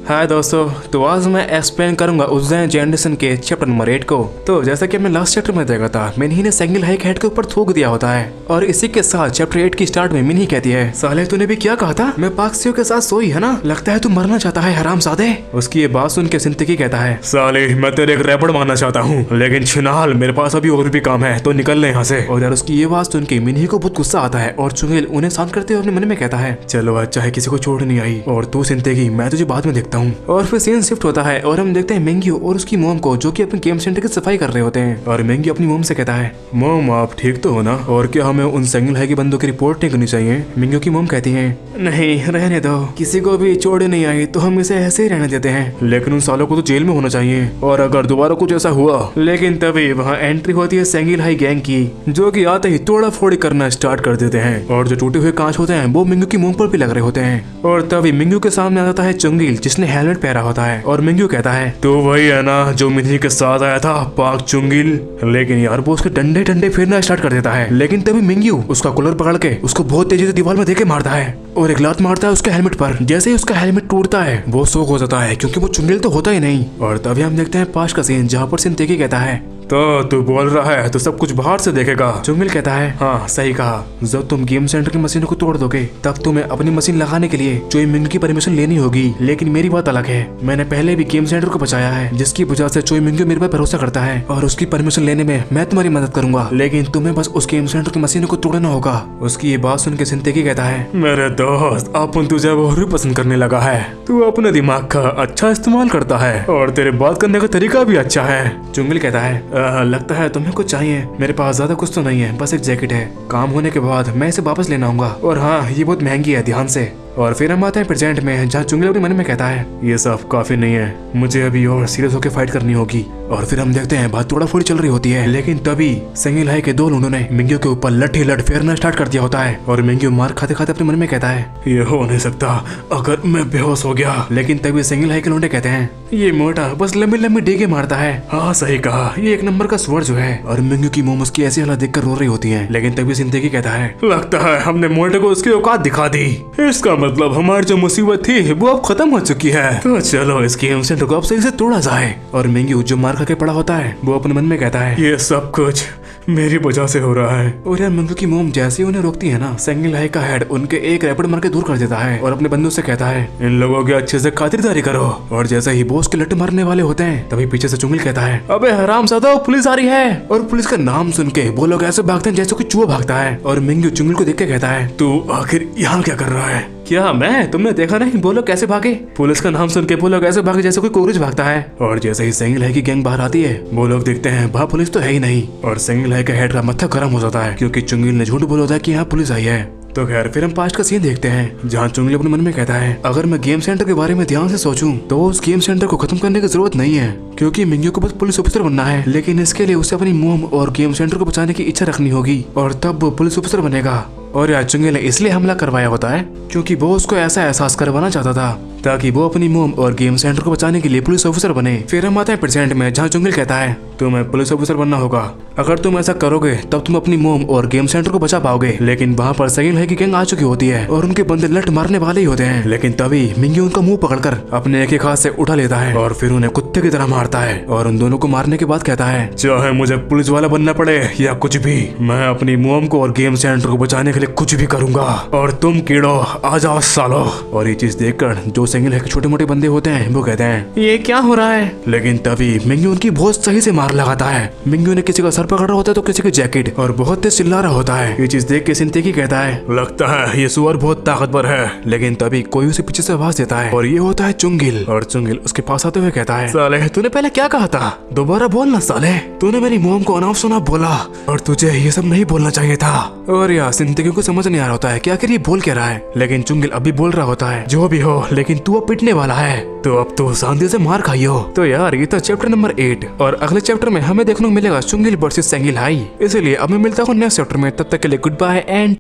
हाय दोस्तों, तो आज मैं एक्सप्लेन करूंगा उज्जैन जनरेशन के चैप्टर नंबर 8 को। तो जैसा कि हमने लास्ट चैप्टर में देखा था, मिन्ही ने सेंगिल हाई के हेड के ऊपर थूक दिया होता है और इसी के साथ चैप्टर 8 की स्टार्ट में मिन्ही कहती है, साले तूने भी क्या कहा था, मैं पाक्सियों के साथ सोई है ना, लगता है तू मरना चाहता है हरामजादे। उसकी ये बात सुन के सिंतकी कहता है, साले मैं तेरे एक रैपर मानना चाहता हूँ, लेकिन फिलहाल मेरे पास अभी और भी काम है, तो निकल ले यहाँ से। और यार उसकी ये बात सुन के मिन्ही को बहुत गुस्सा आता है और चुंगिल उन्हें शांत करते हुए अपने मन में कहता है, चलो अच्छा है किसी को छोड़ नहीं आई और तू सिंतकी मैं तुझे बाद में देखता हूँ। और फिर सीन शिफ्ट होता है और हम देखते हैं मेंग्यू और उसकी मोम को, जो कि अपने गेम सेंटर की सफाई कर रहे होते हैं। और मेंग्यू अपनी मोम से कहता है, मोम आप ठीक तो हो ना, और क्या हमें उन सेंगिल हाई के बंदों की रिपोर्ट नहीं करनी चाहिए। मेंग्यू की मोम कहती है, नहीं रहने दो, किसी को भी चोट नहीं आई तो हम इसे ऐसे ही रहने देते हैं, लेकिन उन सालों को तो जेल में होना चाहिए और अगर दोबारा कुछ ऐसा हुआ। लेकिन तभी वहाँ एंट्री होती है सेंगिल हाई गैंग की, जो कि आते ही तोड़ा फोड़ी करना स्टार्ट कर देते हैं और जो टूटे हुए कांच होते हैं वो मेंग्यू की मोम पर भी लग रहे होते हैं। और तभी मेंग्यू के सामने आ जाता है चुंगिल, जिसने हेलमेट पहना होता है और मेंग्यू कहता है, तो वही है ना जो मिन्ही के साथ आया था, पाक चुंगिल। लेकिन यार वो उसके डंडे डंडे फेरना स्टार्ट कर देता है, लेकिन तभी मेंग्यू उसका कूलर पकड़ के उसको बहुत तेजी से दीवार में देके मारता है और एक लात मारता है उसके हेलमेट पर। जैसे ही उसका हेलमेट टूटता है वो शोक हो जाता है, क्योंकि वो चुंगिल तो होता ही नहीं। और तभी हम देखते हैं पास का सीन, जहाँ पर सिंतकी कहता है, तो तू बोल रहा है तो सब कुछ बाहर से देखेगा। चुंगिल कहता है, हाँ सही कहा, जब तुम गेम सेंटर की मशीनों को तोड़ दोगे तब तुम्हें अपनी मशीन लगाने के लिए चोई मिंग की परमिशन लेनी होगी। लेकिन मेरी बात अलग है, मैंने पहले भी गेम सेंटर को बचाया है, जिसकी वजह से चोई मिंग मेरे पर भरोसा करता है और उसकी परमिशन लेने में मैं तुम्हारी मदद करूंगा, लेकिन तुम्हें बस उस गेम सेंटर की मशीनों को तोड़ना होगा। उसकी ये बात सुन के सिंतकी कहता है, मेरे दोस्त अपन तुझे और भी पसंद करने लगा है, तू अपने दिमाग का अच्छा इस्तेमाल करता है और तेरे बात करने का तरीका भी अच्छा है। चुंगिल कहता है, लगता है तुम्हें कुछ चाहिए, मेरे पास ज्यादा कुछ तो नहीं है, बस एक जैकेट है, काम होने के बाद मैं इसे वापस लेना आऊंगा और हाँ ये बहुत महंगी है, ध्यान से। और फिर हम आते हैं प्रेजेंट में, जहाँ चुंगिल अपने मन में कहता है, ये सब काफी नहीं है, मुझे अभी और सीरियस होकर फाइट करनी होगी। और फिर हम देखते हैं बात थोड़ा फोड़ी चल रही होती है, लेकिन तभी सेंगिल हाई के दो लोगों ने मेंग्यू के ऊपर लठ फेरना स्टार्ट कर दिया होता है और मेंग्यू मार खाते खाते अपने मन में कहता है, ये हो नहीं सकता अगर मैं बेहोश हो गया। लेकिन तभी सेंगिल हाई के लोंडे कहते हैं, ये मोटा बस लंबी लंबी डेगे मारता है। हाँ सही कहा, ये एक नंबर का स्वर जो है। और मेंग्यू की मोम उसकी ऐसी हालत देखकर रो रही होती है। लेकिन तभी सिंतकी कहता है, लगता है हमने मोटे को उसकी औकात दिखा दी, इसका मतलब हमारी जो मुसीबत थी वो अब खत्म हो चुकी है, तो चलो इस गेम सेंटर को अब सही से तोड़ा जाए। और मेंग्यू जो मार खा के पड़ा होता है वो अपने मन में कहता है, ये सब कुछ मेरी वजह से हो रहा है। और यार मेंग्यू की मोम जैसे उन्हें रोकती है ना, सेंगिल हाई का हेड उनके एक रैपिड मार के दूर कर देता है और अपने बंदूक से कहता है, इन लोगों की अच्छे से खातिरदारी करो। और जैसे ही बॉस के लट्टे मारने वाले होते हैं तभी पीछे से चुंगिल कहता है, अबे हरामजादा पुलिस आ रही है। और पुलिस का नाम सुन के वो लोग ऐसे भागते हैं जैसे कोई चूहा भागता है। और मेंग्यू चुंगिल को देख के कहता है, तू आखिर यहाँ क्या कर रहा है? क्या मैं, तुमने देखा नहीं वो लोग कैसे भागे? पुलिस का नाम सुन के वो लोग ऐसे भागे जैसे कोई कोकरोच भागता है। और जैसे ही सेंगिल हाई की गैंग बाहर आती है वो लोग देखते हैं वहाँ पुलिस तो है ही नहीं। और सेंगिल हाई का हेड का मत्था गर्म हो जाता है, क्योंकि चुंगिल ने झूठ बोला था कि यहाँ पुलिस आई है। तो खैर फिर हम पास्ट का सीन देखते हैं, जहाँ चुंगिल अपने मन में कहता है, अगर मैं गेम सेंटर के बारे में ध्यान से सोचूं तो उस गेम सेंटर को खत्म करने की जरूरत नहीं है, क्योंकि मेंग्यू को बस पुलिस ऑफिसर बनना है। लेकिन इसके लिए उसे अपनी मोम और गेम सेंटर को बचाने की इच्छा रखनी होगी और तब वो पुलिस ऑफिसर बनेगा। और यार चुंगिल ने इसलिए हमला करवाया होता है क्योंकि वो उसको ऐसा एहसास करवाना चाहता था ताकि वो अपनी मोम और गेम सेंटर को बचाने के लिए पुलिस ऑफिसर बने। फिर हम आते हैं प्रेजेंट में, जहाँ चुंगिल कहता है, तुम्हें पुलिस ऑफिसर बनना होगा, अगर तुम ऐसा करोगे तब तुम अपनी मोम और गेम सेंटर को बचा पाओगे। लेकिन वहाँ पर सेंगिल हाई की गैंग आ चुकी होती है और उनके बंदे लट मारने वाले ही होते हैं। लेकिन तभी मेंग्यू उनका मुंह पकड़कर अपने एक हाथ से उठा लेता है और फिर उन्हें कुत्ते की तरह मारता है। और उन दोनों को मारने के बाद कहता है, चाहे मुझे पुलिस वाला बनना पड़े या कुछ भी, मैं अपनी मोम को और गेम सेंटर को बचाने के लिए कुछ भी करूंगा। और तुम कीड़ो आ जाओ सालो। और ये चीज देखकर जो सेंगिल हाई के छोटे मोटे बंदे होते हैं वो कहते हैं, ये क्या हो रहा है? लेकिन तभी मेंग्यू उनकी बहुत सही से मार लगाता है। मेंग्यू ने किसी का सर पकड़ रहा होता है तो किसी की जैकेट, और बहुत तेज चिल्ला रहा होता है। ये चीज देख के सिंतकी कहता है, लगता है ये सुअर बहुत ताकतवर है। लेकिन तभी कोई उसे पीछे से आवाज देता है और ये होता है चुंगिल। और चुंगिल उसके पास आते हुए कहता है, साले तूने पहले क्या कहा था, दोबारा बोलना साले, तूने मेरी मोम को अनाप शनाप बोला और तुझे ये सब नहीं बोलना चाहिए था। और यार सिंतकी को समझ नहीं आ रहा होता है कि आखिर ये बोल क्या रहा है। लेकिन चुंगिल अभी बोल रहा होता है, जो भी हो लेकिन तू अब पिटने वाला है, तो अब तो शांति से मार खाइयो। तो यार ये था चैप्टर नंबर 8 और अगले चैप्टर में हमें देखने को मिलेगा चुंगिल वर्सेस सेंगिल हाई। इसलिए अब मैं मिलता हूँ नेक्स्ट चैप्टर में, तब तक के लिए गुड बाय एंड